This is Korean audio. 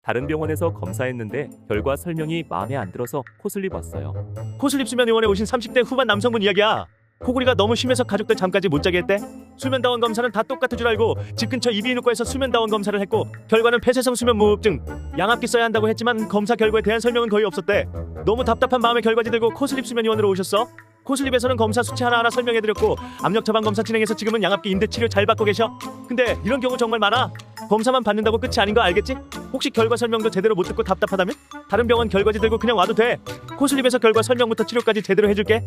다른 병원에서 검사했는데 결과 설명이 마음에 안 들어서 코슬립 왔어요. 코슬립 수면의원에 오신 30대 후반 남성분 이야기야. 코골이가 너무 심해서 가족들 잠까지 못 자게 했대. 수면다원 검사는 다 똑같은 줄 알고 집 근처 이비인후과에서 수면다원 검사를 했고 결과는 폐쇄성 수면무호흡증, 양압기 써야 한다고 했지만 검사 결과에 대한 설명은 거의 없었대. 너무 답답한 마음에 결과지 들고 코슬립 수면의원으로 오셨어. 코슬립에서는 검사 수치 하나하나 설명해드렸고 압력 처방 검사 진행해서 지금은 양압기 인대 치료 잘 받고 계셔. 근데 이런 경우 정말 많아. 검사만 받는다고 끝이 아닌 거 알겠지? 혹시 결과 설명도 제대로 못 듣고 답답하다면 다른 병원 결과지 들고 그냥 와도 돼. 코슬립에서 결과 설명부터 치료까지 제대로 해줄게.